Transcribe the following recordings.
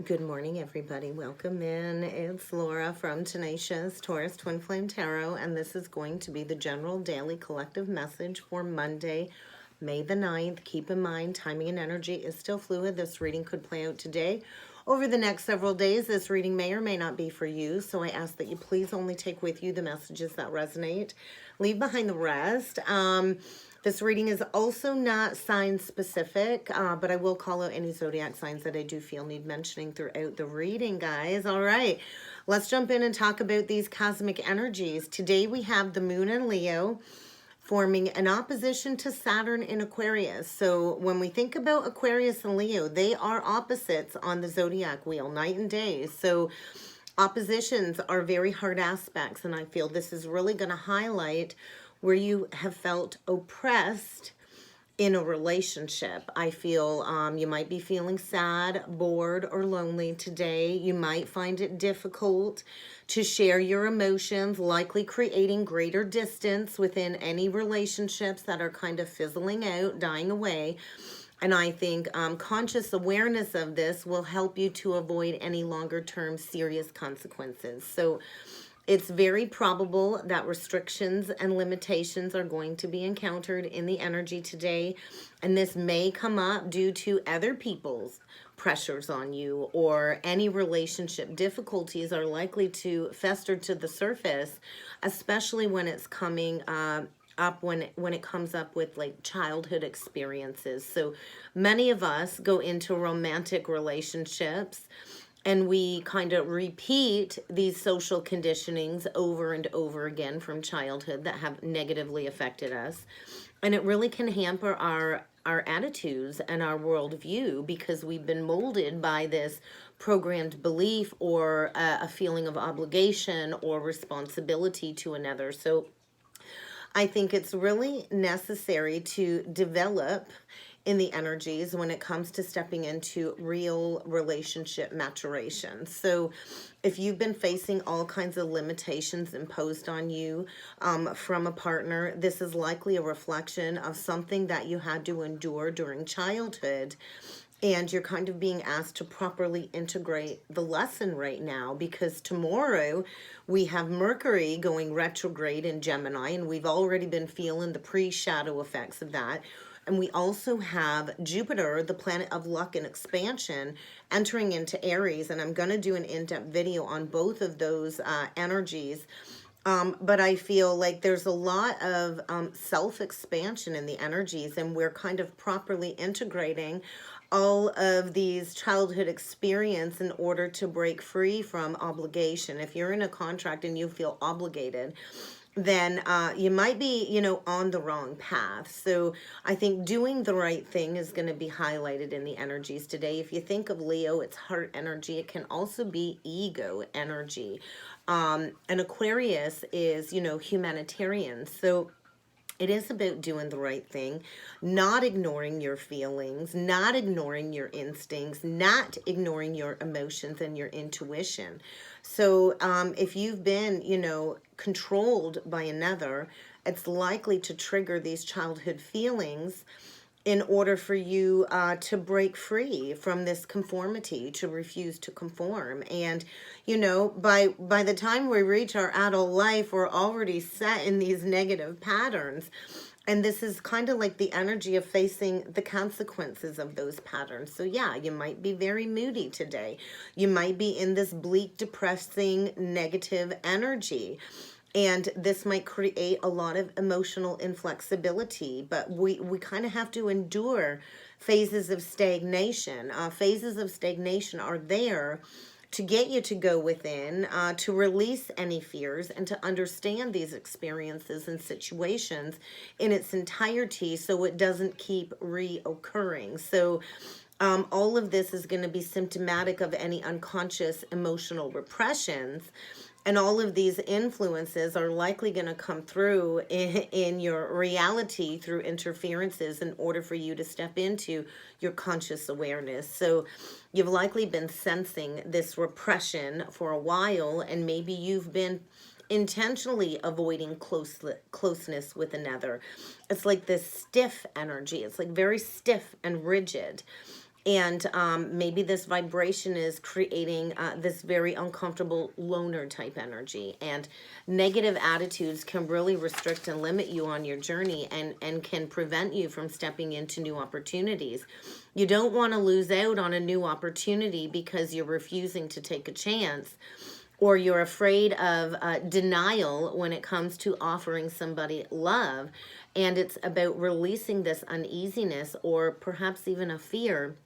Good morning, everybody. Welcome in. It's Laura from Tenacious Taurus Twin Flame Tarot, and this is going to be the general daily collective message for Monday, May the 9th. Keep in mind, timing and energy is still fluid. This reading could play out today. Over the next several days, this reading may or may not be for you, so I ask that you please only take with you the messages that resonate. Leave behind the rest. This reading is also not sign specific, but I will call out any zodiac signs that I do feel need mentioning throughout the reading, guys. All right, let's jump in and talk about these cosmic energies. Today we have the moon in Leo forming an opposition to Saturn in Aquarius. So when we think about Aquarius and Leo, they are opposites on the zodiac wheel, night and day. So oppositions are very hard aspects, and I feel this is really going to highlight where you have felt oppressed in a relationship. I feel you might be feeling sad, bored, or lonely today. You might find it difficult to share your emotions, likely creating greater distance within any relationships that are kind of fizzling out, dying away. And I think conscious awareness of this will help you to avoid any longer term serious consequences. So it's very probable that restrictions and limitations are going to be encountered in the energy today. And this may come up due to other people's pressures on you, or any relationship difficulties are likely to fester to the surface, especially when it's coming up when it comes up with like childhood experiences. So many of us go into romantic relationships and we kind of repeat these social conditionings over and over again from childhood that have negatively affected us. And it really can hamper our attitudes and our worldview, because we've been molded by this programmed belief or a feeling of obligation or responsibility to another. So I think it's really necessary to develop in the energies when it comes to stepping into real relationship maturation. So if you've been facing all kinds of limitations imposed on you from a partner, this is likely a reflection of something that you had to endure during childhood. And you're kind of being asked to properly integrate the lesson right now, because tomorrow we have Mercury going retrograde in Gemini, and we've already been feeling the pre-shadow effects of that. And we also have Jupiter, the planet of luck and expansion, entering into Aries. And I'm going to do an in-depth video on both of those energies. But I feel like there's a lot of self-expansion in the energies, and we're kind of properly integrating all of these childhood experience in order to break free from obligation. If you're in a contract and you feel obligated, then you might be, on the wrong path. So I think doing the right thing is going to be highlighted in the energies today. If you think of Leo, it's heart energy. It can also be ego energy. And Aquarius is, humanitarian. So it is about doing the right thing, not ignoring your feelings, not ignoring your instincts, not ignoring your emotions and your intuition. So if you've been, controlled by another, it's likely to trigger these childhood feelings in order for you to break free from this conformity, to refuse to conform. And, by the time we reach our adult life, we're already set in these negative patterns. And this is kind of like the energy of facing the consequences of those patterns. So yeah, you might be very moody today. You might be in this bleak, depressing, negative energy. And this might create a lot of emotional inflexibility, but we kind of have to endure phases of stagnation. Phases of stagnation are there to get you to go within, to release any fears, and to understand these experiences and situations in its entirety so it doesn't keep reoccurring. So all of this is going to be symptomatic of any unconscious emotional repressions. And all of these influences are likely going to come through in your reality through interferences in order for you to step into your conscious awareness. So you've likely been sensing this repression for a while, and maybe you've been intentionally avoiding closeness with another. It's like this stiff energy. It's like very stiff and rigid. And maybe this vibration is creating this very uncomfortable loner type energy. And negative attitudes can really restrict and limit you on your journey, and can prevent you from stepping into new opportunities. You don't want to lose out on a new opportunity because you're refusing to take a chance, or you're afraid of denial when it comes to offering somebody love. And it's about releasing this uneasiness, or perhaps even a fear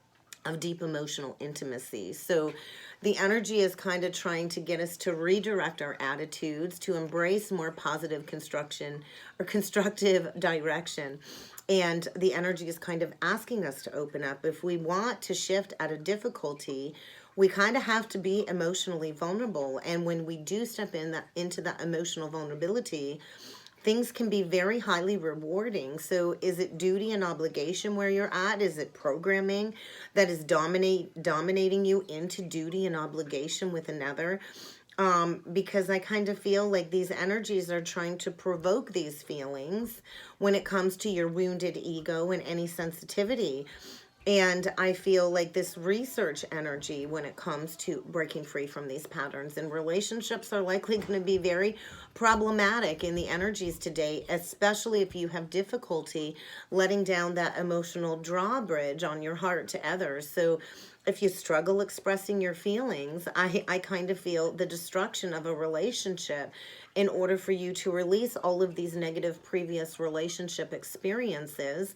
of deep emotional intimacy. So the energy is kind of trying to get us to redirect our attitudes, to embrace more positive construction or constructive direction. And the energy is kind of asking us to open up. If we want to shift out of difficulty, we kind of have to be emotionally vulnerable. And when we do step into that emotional vulnerability, things can be very highly rewarding. So is it duty and obligation where you're at? Is it programming that is dominating you into duty and obligation with another? Because I kind of feel like these energies are trying to provoke these feelings when it comes to your wounded ego and any sensitivity. And I feel like this research energy when it comes to breaking free from these patterns, and relationships are likely going to be very problematic in the energies today, especially if you have difficulty letting down that emotional drawbridge on your heart to others. So if you struggle expressing your feelings, I kind of feel the destruction of a relationship in order for you to release all of these negative previous relationship experiences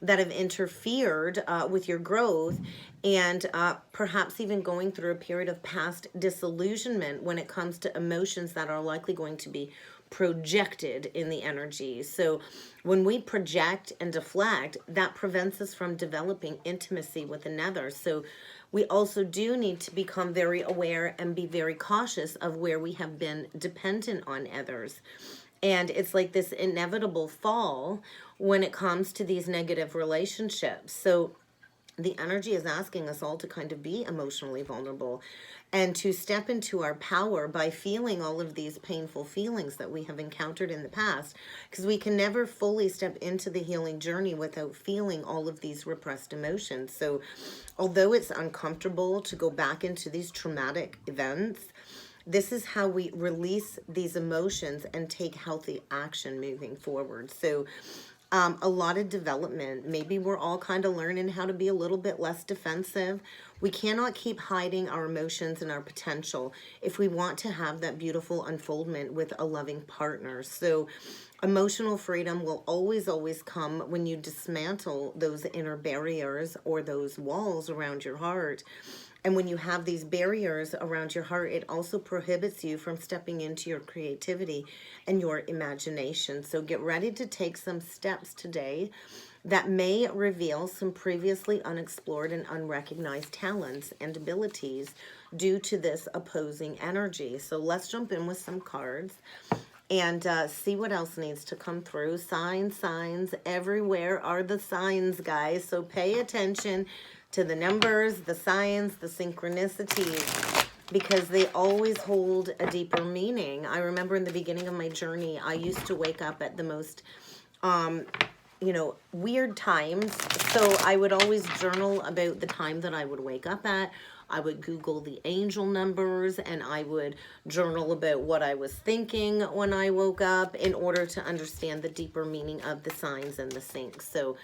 that have interfered with your growth, and perhaps even going through a period of past disillusionment when it comes to emotions that are likely going to be projected in the energy. So when we project and deflect, that prevents us from developing intimacy with another. So we also do need to become very aware and be very cautious of where we have been dependent on others. And it's like this inevitable fall when it comes to these negative relationships. So the energy is asking us all to kind of be emotionally vulnerable and to step into our power by feeling all of these painful feelings that we have encountered in the past, because we can never fully step into the healing journey without feeling all of these repressed emotions. So although it's uncomfortable to go back into these traumatic events, this is how we release these emotions and take healthy action moving forward. So a lot of development. Maybe we're all kind of learning how to be a little bit less defensive. We cannot keep hiding our emotions and our potential if we want to have that beautiful unfoldment with a loving partner. So emotional freedom will always, always come when you dismantle those inner barriers or those walls around your heart. And when you have these barriers around your heart, it also prohibits you from stepping into your creativity and your imagination. So get ready to take some steps today that may reveal some previously unexplored and unrecognized talents and abilities due to this opposing energy. So let's jump in with some cards and see what else needs to come through. Signs, everywhere are the signs, guys. So pay attention to the numbers, the signs, the synchronicities, because they always hold a deeper meaning. I remember in the beginning of my journey, I used to wake up at the most, weird times. So I would always journal about the time that I would wake up at. I would Google the angel numbers, and I would journal about what I was thinking when I woke up in order to understand the deeper meaning of the signs and the syncs. So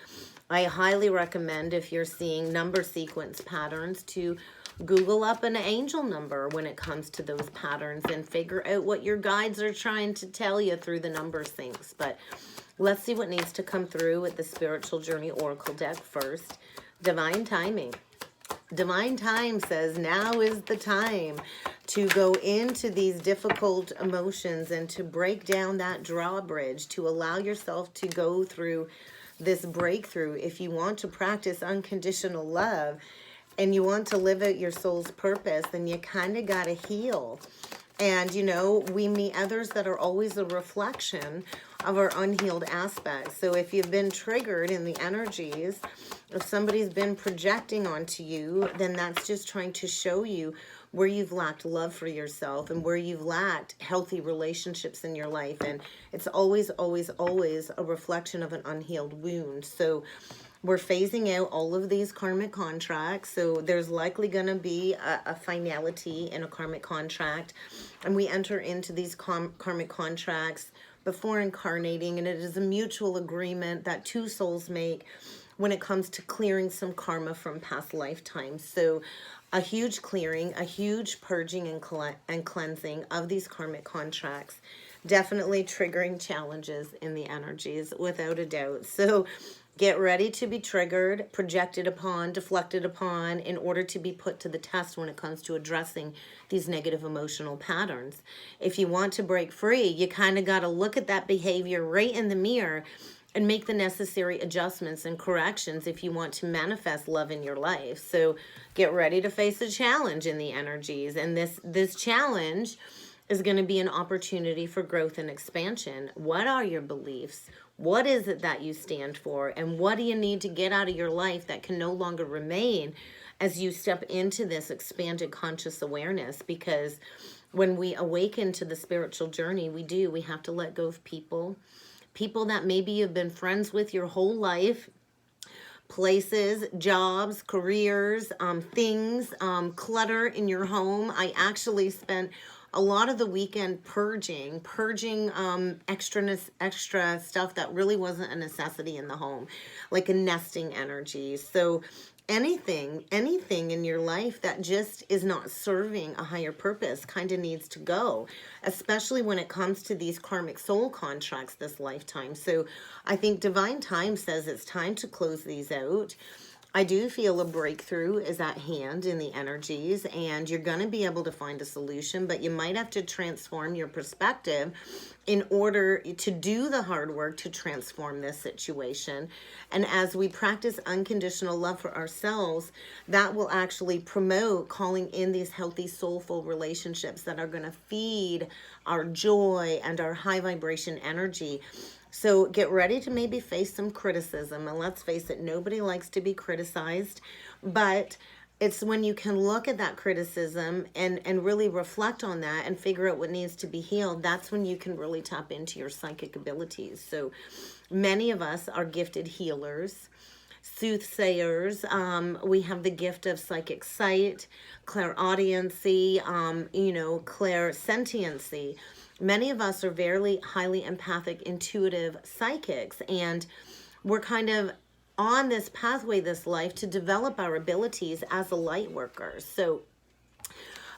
I highly recommend, if you're seeing number sequence patterns, to Google up an angel number when it comes to those patterns and figure out what your guides are trying to tell you through the number syncs. But let's see what needs to come through with the Spiritual Journey Oracle deck first. Divine timing. Divine time says now is the time to go into these difficult emotions and to break down that drawbridge, to allow yourself to go through this breakthrough. If you want to practice unconditional love and you want to live out your soul's purpose, then you kind of got to heal. And, we meet others that are always a reflection of our unhealed aspects. So if you've been triggered in the energies, if somebody's been projecting onto you, then that's just trying to show you where you've lacked love for yourself and where you've lacked healthy relationships in your life. And it's always, always, always a reflection of an unhealed wound. So We're phasing out all of these karmic contracts. So there's likely going to be a finality in a karmic contract. And we enter into these karmic contracts before incarnating. And it is a mutual agreement that two souls make when it comes to clearing some karma from past lifetimes. So a huge clearing, a huge purging and cleansing of these karmic contracts. Definitely triggering challenges in the energies, without a doubt. So get ready to be triggered, projected upon, deflected upon, in order to be put to the test when it comes to addressing these negative emotional patterns. If you want to break free, you kind of got to look at that behavior right in the mirror and make the necessary adjustments and corrections if you want to manifest love in your life. So get ready to face a challenge in the energies. And this challenge is going to be an opportunity for growth and expansion. What are your beliefs? What is it that you stand for? And what do you need to get out of your life that can no longer remain as you step into this expanded conscious awareness? Because when we awaken to the spiritual journey, we have to let go of people that maybe you've been friends with your whole life, places, jobs, careers, things, clutter in your home. I actually spent a lot of the weekend purging extra stuff that really wasn't a necessity in the home, like a nesting energy. So anything in your life that just is not serving a higher purpose kind of needs to go, especially when it comes to these karmic soul contracts this lifetime. So I think divine time says it's time to close these out. I do feel a breakthrough is at hand in the energies, and you're going to be able to find a solution, but you might have to transform your perspective in order to do the hard work to transform this situation. And as we practice unconditional love for ourselves, that will actually promote calling in these healthy, soulful relationships that are going to feed our joy and our high vibration energy. So get ready to maybe face some criticism. And let's face it, nobody likes to be criticized. But it's when you can look at that criticism and really reflect on that and figure out what needs to be healed, that's when you can really tap into your psychic abilities. So many of us are gifted healers, soothsayers. We have the gift of psychic sight, clairaudiency, clairsentiency. Many of us are very highly empathic, intuitive psychics, and we're kind of on this pathway this life to develop our abilities as a light worker. So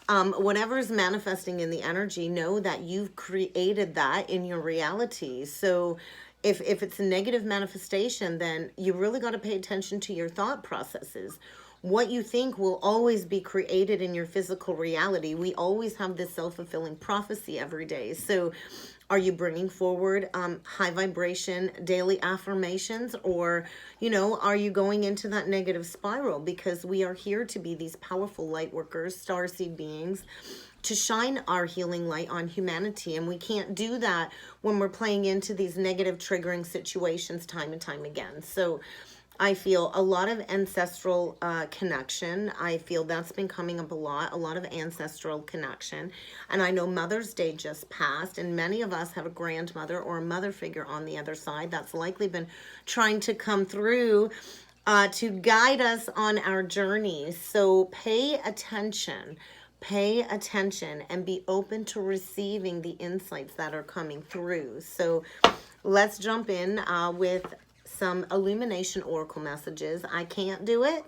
whatever is manifesting in the energy, know that you've created that in your reality. So if it's a negative manifestation, then you really got to pay attention to your thought processes. What you think will always be created in your physical reality. We always have this self-fulfilling prophecy every day. So are you bringing forward high vibration daily affirmations, or, are you going into that negative spiral? Because we are here to be these powerful light workers, starseed beings, to shine our healing light on humanity. And we can't do that when we're playing into these negative triggering situations time and time again. So I feel a lot of ancestral connection. I feel that's been coming up a lot of ancestral connection. And I know Mother's Day just passed, and many of us have a grandmother or a mother figure on the other side that's likely been trying to come through to guide us on our journeys. So pay attention and be open to receiving the insights that are coming through. So let's jump in with some illumination oracle messages. I can't do it.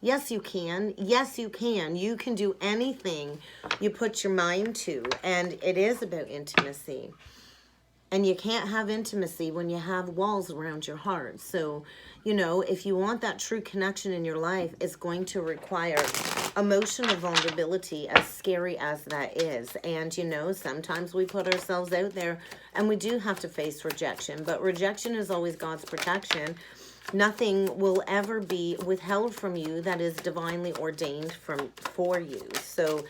Yes, you can. Yes, you can. You can do anything you put your mind to. And it is about intimacy. And you can't have intimacy when you have walls around your heart. So, if you want that true connection in your life, it's going to require emotional vulnerability, as scary as that is. And, sometimes we put ourselves out there and we do have to face rejection. But rejection is always God's protection. Nothing will ever be withheld from you that is divinely ordained for you. So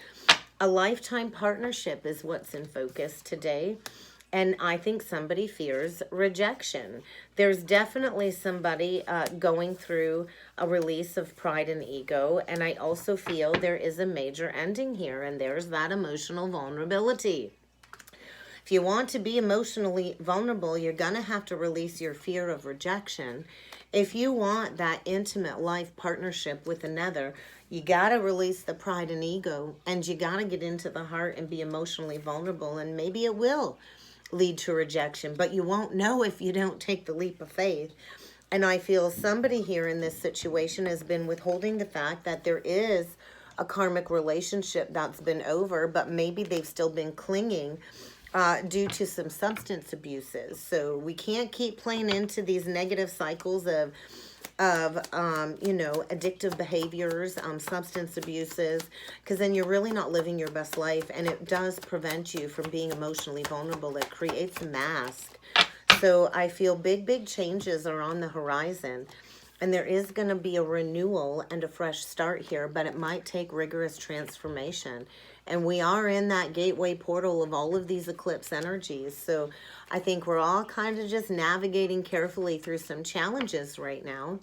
a lifetime partnership is what's in focus today. And I think somebody fears rejection. There's definitely somebody going through a release of pride and ego. And I also feel there is a major ending here. And there's that emotional vulnerability. If you want to be emotionally vulnerable, you're going to have to release your fear of rejection. If you want that intimate life partnership with another, you got to release the pride and ego, and you got to get into the heart and be emotionally vulnerable, and maybe it will lead to rejection, but you won't know if you don't take the leap of faith. And I feel somebody here in this situation has been withholding the fact that there is a karmic relationship that's been over, but maybe they've still been clinging due to some substance abuses. So we can't keep playing into these negative cycles of addictive behaviors, substance abuses, because then you're really not living your best life, and it does prevent you from being emotionally vulnerable. It creates a mask. So I feel big changes are on the horizon, and there is going to be a renewal and a fresh start here, but it might take rigorous transformation. And we are in that gateway portal of all of these eclipse energies. So I think we're all kind of just navigating carefully through some challenges right now,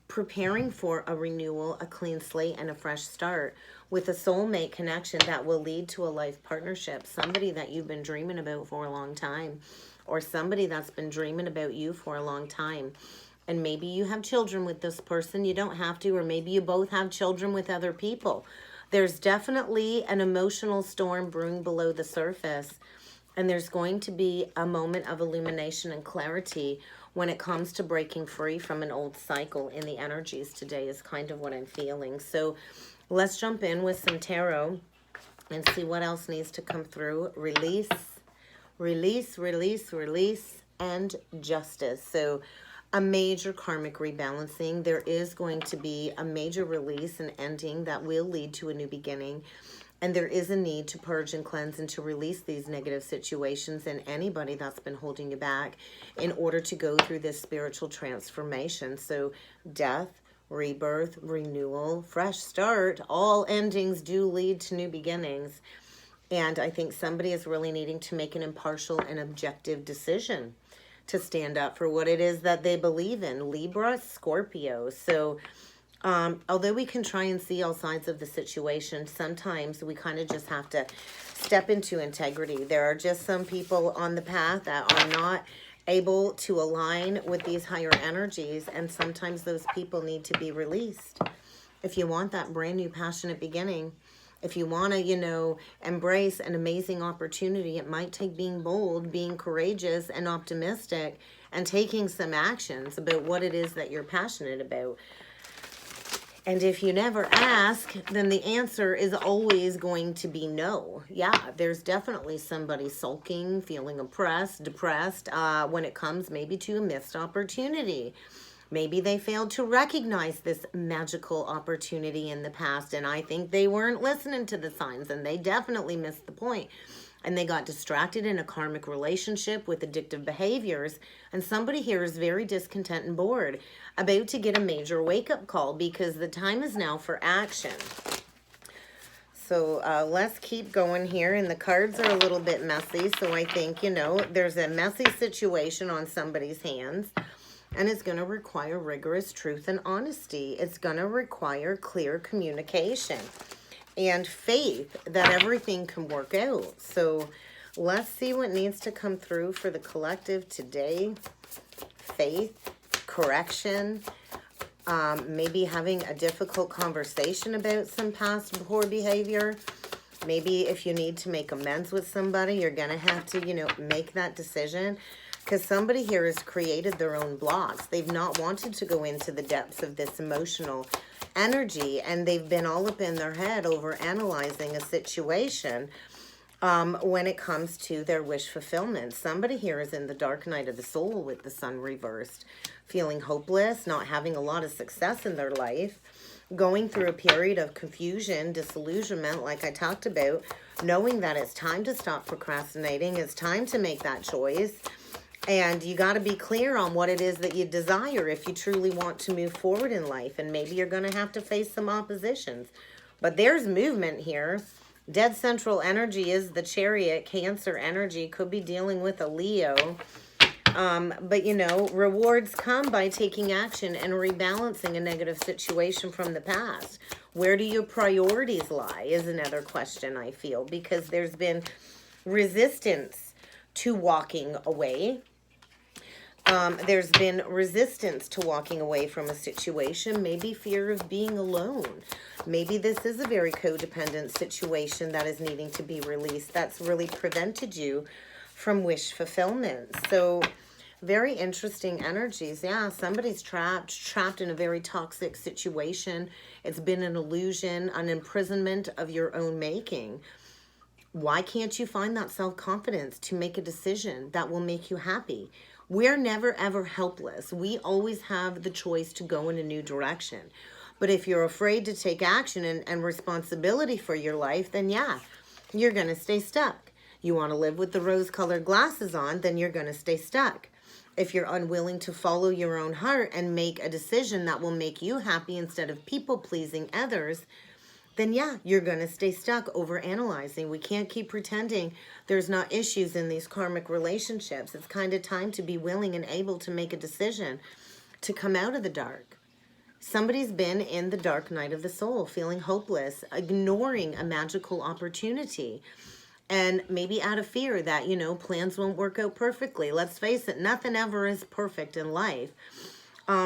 preparing for a renewal, a clean slate, and a fresh start with a soulmate connection that will lead to a life partnership, somebody that you've been dreaming about for a long time, or somebody that's been dreaming about you for a long time. And maybe you have children with this person. You don't have to, or maybe you both have children with other people. There's definitely an emotional storm brewing below the surface, and there's going to be a moment of illumination and clarity when it comes to breaking free from an old cycle in the energies today is kind of what I'm feeling. So let's jump in with some tarot and see what else needs to come through. Release, release, release, release, and justice. So a major karmic rebalancing. There is going to be a major release and ending that will lead to a new beginning. And there is a need to purge and cleanse and to release these negative situations and anybody that's been holding you back in order to go through this spiritual transformation. So death, rebirth, renewal, fresh start, all endings do lead to new beginnings. And I think somebody is really needing to make an impartial and objective decision to stand up for what it is that they believe in. Libra, Scorpio. So although we can try and see all sides of the situation, sometimes we kind of just have to step into integrity. There are just some people on the path that are not able to align with these higher energies, and sometimes those people need to be released. If you want that brand new passionate beginning, if you want to, embrace an amazing opportunity, it might take being bold, being courageous and optimistic, and taking some actions about what it is that you're passionate about. And if you never ask, then the answer is always going to be no. Yeah, there's definitely somebody sulking, feeling oppressed, depressed, when it comes maybe to a missed opportunity. Maybe they failed to recognize this magical opportunity in the past, and I think they weren't listening to the signs, and they definitely missed the point. And they got distracted in a karmic relationship with addictive behaviors, and somebody here is very discontent and bored, about to get a major wake-up call because the time is now for action. So let's keep going here, and the cards are a little bit messy, so I think, there's a messy situation on somebody's hands. And it's going to require rigorous truth and honesty. It's going to require clear communication and faith that everything can work out. So let's see what needs to come through for the collective today. Faith, correction, maybe having a difficult conversation about some past poor behavior. Maybe if you need to make amends with somebody, you're going to have to, make that decision. Because somebody here has created their own blocks. They've not wanted to go into the depths of this emotional energy, and they've been all up in their head over analyzing a situation when it comes to their wish fulfillment. Somebody here is in the dark night of the soul with the sun reversed, feeling hopeless, not having a lot of success in their life, going through a period of confusion, disillusionment, like I talked about, knowing that it's time to stop procrastinating, it's time to make that choice. And you got to be clear on what it is that you desire if you truly want to move forward in life. And maybe you're going to have to face some oppositions. But there's movement here. Dead central energy is the Chariot. Cancer energy could be dealing with a Leo. But, rewards come by taking action and rebalancing a negative situation from the past. Where do your priorities lie is another question, I feel. Because there's been resistance to walking away. There's been resistance to walking away from a situation, maybe fear of being alone. Maybe this is a very codependent situation that is needing to be released. That's really prevented you from wish fulfillment. So very interesting energies. Yeah, somebody's trapped in a very toxic situation. It's been an illusion, an imprisonment of your own making. Why can't you find that self-confidence to make a decision that will make you happy? We're never, ever helpless. We always have the choice to go in a new direction. But if you're afraid to take action and responsibility for your life, then yeah, you're going to stay stuck. You want to live with the rose-colored glasses on, then you're going to stay stuck. If you're unwilling to follow your own heart and make a decision that will make you happy instead of people-pleasing others, then yeah, you're going to stay stuck over-analyzing. We can't keep pretending there's not issues in these karmic relationships. It's kind of time to be willing and able to make a decision to come out of the dark. Somebody's been in the dark night of the soul, feeling hopeless, ignoring a magical opportunity, and maybe out of fear that, you know, plans won't work out perfectly. Let's face it, nothing ever is perfect in life.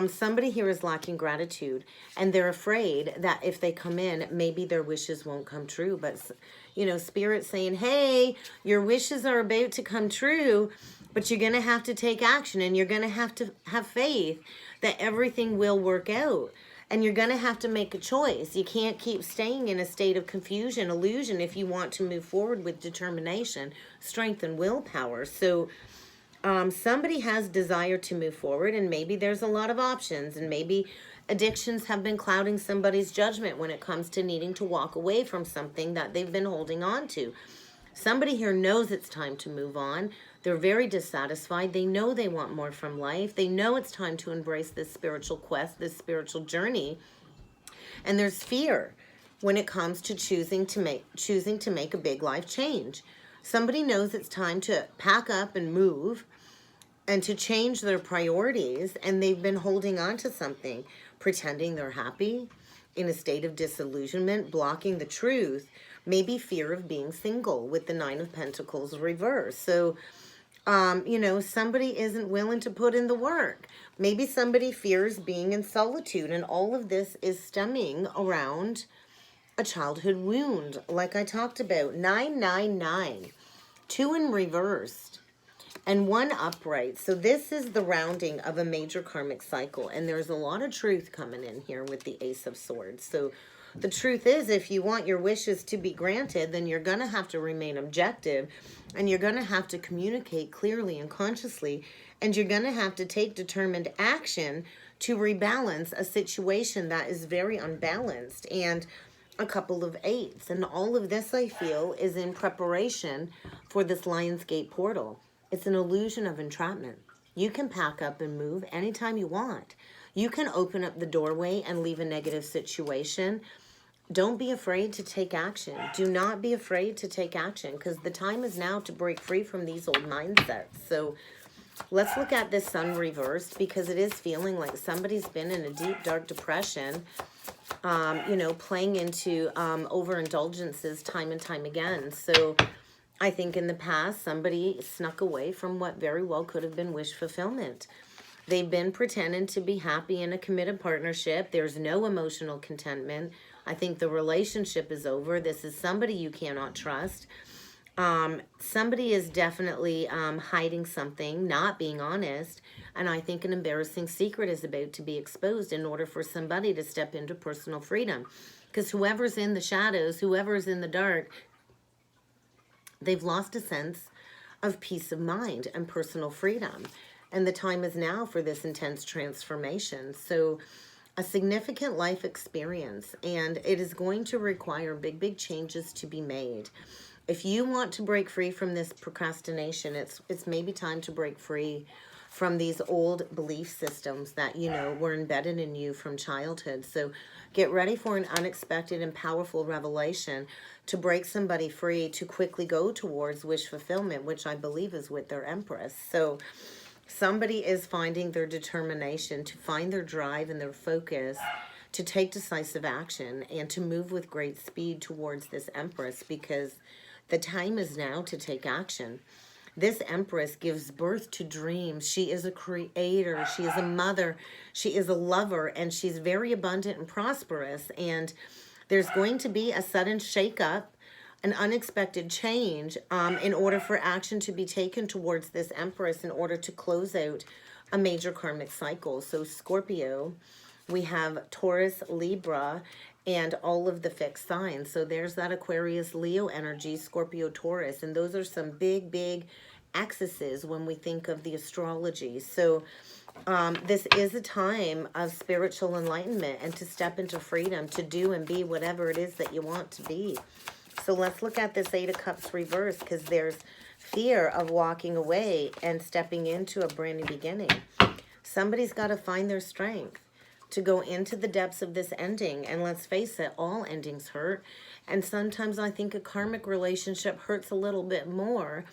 Somebody here is lacking gratitude, and they're afraid that if they come in, maybe their wishes won't come true. But, you know, Spirit's saying, hey, your wishes are about to come true, but you're going to have to take action, and you're going to have faith that everything will work out. And you're going to have to make a choice. You can't keep staying in a state of confusion, illusion, if you want to move forward with determination, strength, and willpower. So somebody has desire to move forward, and maybe there's a lot of options, and maybe addictions have been clouding somebody's judgment when it comes to needing to walk away from something that they've been holding on to. Somebody here knows it's time to move on. They're very dissatisfied. They know they want more from life. They know it's time to embrace this spiritual quest, this spiritual journey. And there's fear when it comes to choosing to make a big life change. Somebody knows it's time to pack up and move and to change their priorities, and they've been holding on to something, pretending they're happy, in a state of disillusionment, blocking the truth, maybe fear of being single with the Nine of Pentacles reversed. So, you know, somebody isn't willing to put in the work. Maybe somebody fears being in solitude, and all of this is stemming around a childhood wound, like I talked about. 999, 2 in reversed, and 1 upright. So this is the rounding of a major karmic cycle, and there's a lot of truth coming in here with the Ace of Swords. So the truth is, if you want your wishes to be granted, then you're going to have to remain objective, and you're going to have to communicate clearly and consciously, and you're going to have to take determined action to rebalance a situation that is very unbalanced. And a couple of 8s, and all of this, I feel, is in preparation for this Lionsgate portal. It's an illusion of entrapment. You can pack up and move anytime you want. You can open up the doorway and leave a negative situation. Don't be afraid to take action. Do not be afraid to take action, because the time is now to break free from these old mindsets. So let's look at this Sun reversed, because it is feeling like somebody's been in a deep, dark depression, you know, playing into overindulgences time and time again. So I think in the past, somebody snuck away from what very well could have been wish fulfillment. They've been pretending to be happy in a committed partnership. There's no emotional contentment. I think the relationship is over. This is somebody you cannot trust. Somebody is definitely hiding something, not being honest. And I think an embarrassing secret is about to be exposed in order for somebody to step into personal freedom. Because whoever's in the shadows, whoever's in the dark, they've lost a sense of peace of mind and personal freedom. And the time is now for this intense transformation. So a significant life experience, and it is going to require big, big changes to be made. If you want to break free from this procrastination, it's maybe time to break free from these old belief systems that, you know, were embedded in you from childhood. So get ready for an unexpected and powerful revelation to break somebody free to quickly go towards wish fulfillment, which I believe is with their Empress. So somebody is finding their determination to find their drive and their focus to take decisive action and to move with great speed towards this Empress, because the time is now to take action. This Empress gives birth to dreams. She is a creator. She is a mother. She is a lover, and she's very abundant and prosperous. And there's going to be a sudden shakeup, an unexpected change in order for action to be taken towards this Empress in order to close out a major karmic cycle. So Scorpio, we have Taurus, Libra, and all of the fixed signs. So there's that Aquarius, Leo energy, Scorpio, Taurus. And those are some big, big axes when we think of the astrology. So this is a time of spiritual enlightenment and to step into freedom, to do and be whatever it is that you want to be. So let's look at this Eight of Cups reverse, because there's fear of walking away and stepping into a brand new beginning. Somebody's got to find their strength to go into the depths of this ending. And let's face it, all endings hurt. And sometimes I think a karmic relationship hurts a little bit more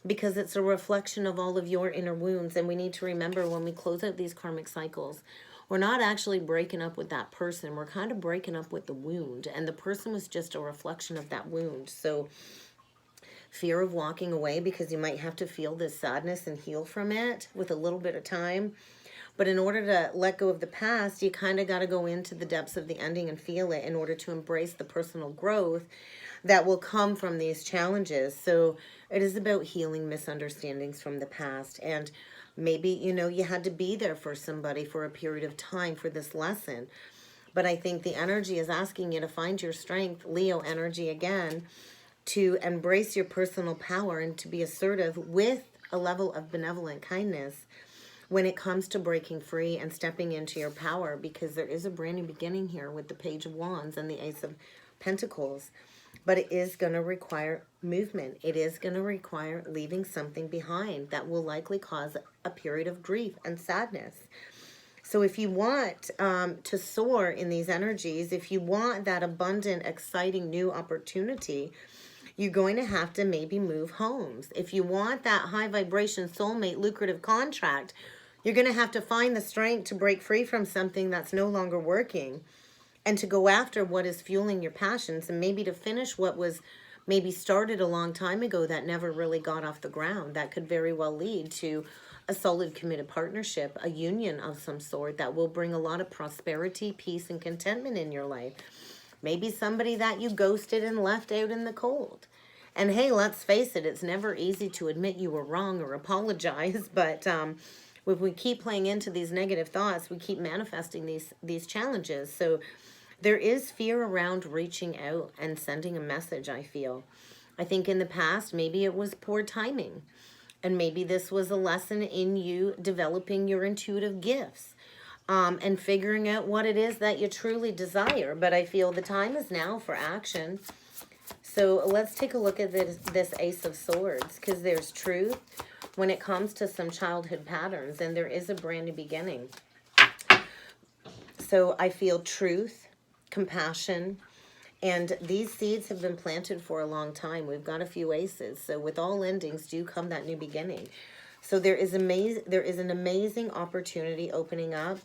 because it's a reflection of all of your inner wounds. And we need to remember, when we close out these karmic cycles, we're not actually breaking up with that person. We're kind of breaking up with the wound. And the person was just a reflection of that wound. So fear of walking away, because you might have to feel this sadness and heal from it with a little bit of time. But in order to let go of the past, you kind of got to go into the depths of the ending and feel it in order to embrace the personal growth that will come from these challenges. So it is about healing misunderstandings from the past. And maybe, you know, you had to be there for somebody for a period of time for this lesson. But I think the energy is asking you to find your strength, Leo energy again, to embrace your personal power and to be assertive with a level of benevolent kindness when it comes to breaking free and stepping into your power, because there is a brand new beginning here with the Page of Wands and the Ace of Pentacles. But it is going to require movement. It is going to require leaving something behind that will likely cause a period of grief and sadness. So if you want to soar in these energies, if you want that abundant, exciting new opportunity, you're going to have to maybe move homes. If you want that high vibration, soulmate, lucrative contract, you're going to have to find the strength to break free from something that's no longer working and to go after what is fueling your passions, and maybe to finish what was maybe started a long time ago that never really got off the ground. That could very well lead to a solid committed partnership, a union of some sort that will bring a lot of prosperity, peace, and contentment in your life. Maybe somebody that you ghosted and left out in the cold. And hey, let's face it, it's never easy to admit you were wrong or apologize, but if we keep playing into these negative thoughts, we keep manifesting these challenges. So there is fear around reaching out and sending a message, I feel. I think in the past, maybe it was poor timing. And maybe this was a lesson in you developing your intuitive gifts and figuring out what it is that you truly desire. But I feel the time is now for action. So let's take a look at this Ace of Swords, because there's truth when it comes to some childhood patterns, and there is a brand new beginning. So I feel truth, compassion, and these seeds have been planted for a long time. We've got a few aces. So with all endings do come that new beginning. So there is an amazing opportunity opening up,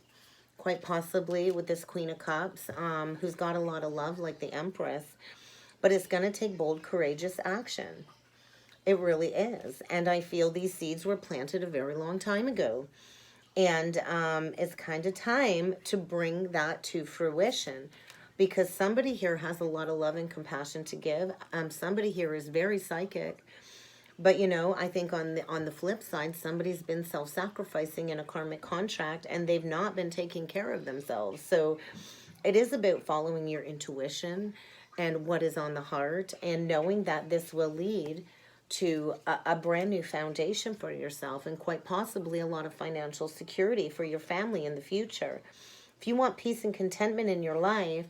quite possibly with this Queen of Cups, who's got a lot of love like the Empress. But it's going to take bold, courageous action. It really is. And I feel these seeds were planted a very long time ago. And it's kind of time to bring that to fruition, because somebody here has a lot of love and compassion to give. Somebody here is very psychic. But, you know, I think on the flip side, somebody's been self-sacrificing in a karmic contract and they've not been taking care of themselves. So it is about following your intuition and what is on the heart, and knowing that this will lead to a brand new foundation for yourself, and quite possibly a lot of financial security for your family in the future. If you want peace and contentment in your life,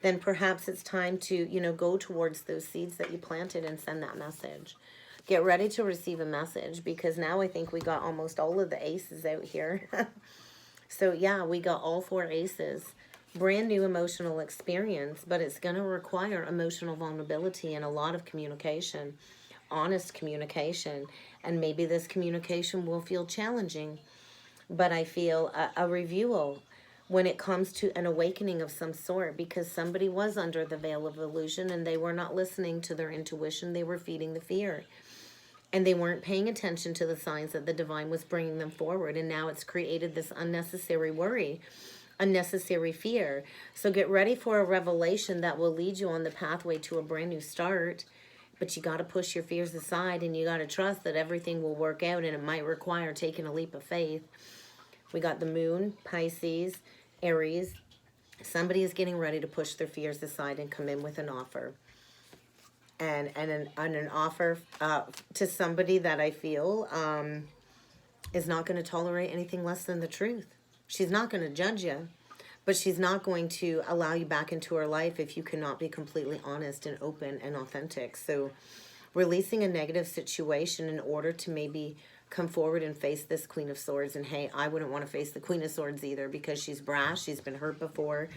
then perhaps it's time to, you know, go towards those seeds that you planted and send that message. Get ready to receive a message, because now I think we got almost all of the aces out here. So yeah, we got all 4 aces. Brand new emotional experience, but it's going to require emotional vulnerability and a lot of communication, honest communication. And maybe this communication will feel challenging, but I feel a reviewal when it comes to an awakening of some sort, because somebody was under the veil of illusion and they were not listening to their intuition. They were feeding the fear. and they weren't paying attention to the signs that the divine was bringing them forward. And now it's created this unnecessary worry, unnecessary fear. So get ready for a revelation that will lead you on the pathway to a brand new start. But you got to push your fears aside, and you got to trust that everything will work out, and it might require taking a leap of faith. We got the moon, Pisces, Aries. Somebody is getting ready to push their fears aside and come in with an offer. And an offer to somebody that I feel is not going to tolerate anything less than the truth. She's not going to judge you, but she's not going to allow you back into her life if you cannot be completely honest and open and authentic. So releasing a negative situation in order to maybe come forward and face this Queen of Swords. And hey, I wouldn't want to face the Queen of Swords either, because she's brash, she's been hurt before,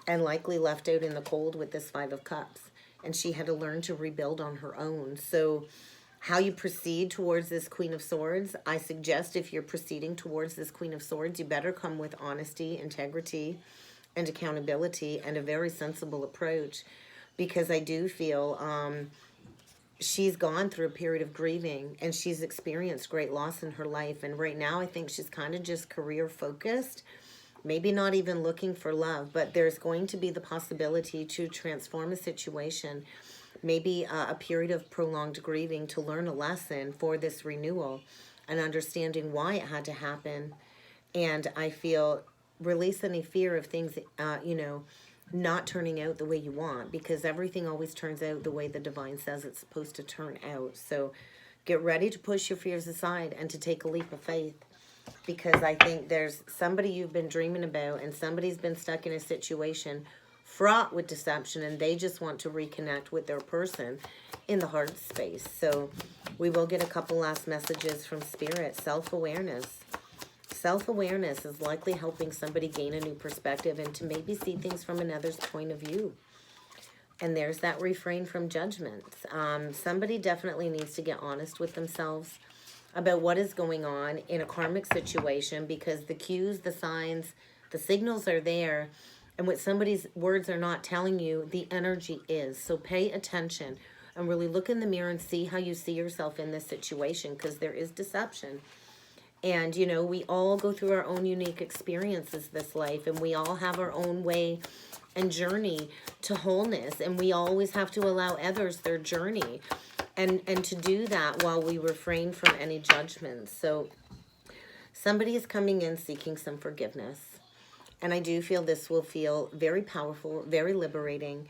and likely left out in the cold with this Five of Cups. And she had to learn to rebuild on her own. So how you proceed towards this Queen of Swords, I suggest if you're proceeding towards this Queen of Swords, you better come with honesty, integrity, and accountability, and a very sensible approach. Because I do feel she's gone through a period of grieving, and she's experienced great loss in her life. And right now I think she's kind of just career focused, maybe not even looking for love, but there's going to be the possibility to transform a situation, maybe a period of prolonged grieving, to learn a lesson for this renewal and understanding why it had to happen. And I feel release any fear of things, not turning out the way you want, because everything always turns out the way the divine says it's supposed to turn out. So get ready to push your fears aside and to take a leap of faith. Because I think there's somebody you've been dreaming about, and somebody's been stuck in a situation fraught with deception, and they just want to reconnect with their person in the heart space. So we will get a couple last messages from Spirit. Self-awareness. Self-awareness is likely helping somebody gain a new perspective and to maybe see things from another's point of view. And there's that refrain from judgment. Somebody definitely needs to get honest with themselves about what is going on in a karmic situation, because the cues, the signs, the signals are there, and what somebody's words are not telling you, the energy is. So pay attention and really look in the mirror and see how you see yourself in this situation, because there is deception. And, we all go through our own unique experiences this life, and we all have our own way and journey to wholeness, and we always have to allow others their journey. And to do that while we refrain from any judgments. So somebody is coming in seeking some forgiveness. And I do feel this will feel very powerful, very liberating,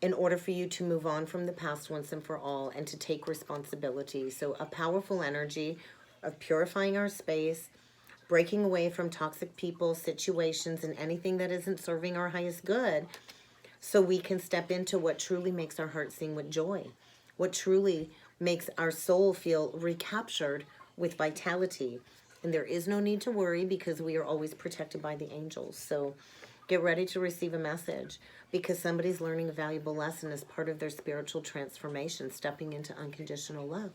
in order for you to move on from the past once and for all and to take responsibility. So a powerful energy of purifying our space, breaking away from toxic people, situations, and anything that isn't serving our highest good, so we can step into what truly makes our heart sing with joy. What truly makes our soul feel recaptured with vitality. And there is no need to worry, because we are always protected by the angels. So get ready to receive a message, because somebody's learning a valuable lesson as part of their spiritual transformation, stepping into unconditional love.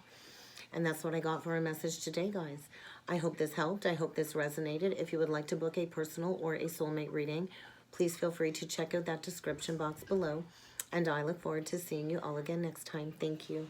And that's what I got for our message today, guys. I hope this helped. I hope this resonated. If you would like to book a personal or a soulmate reading, please feel free to check out that description box below. And I look forward to seeing you all again next time. Thank you.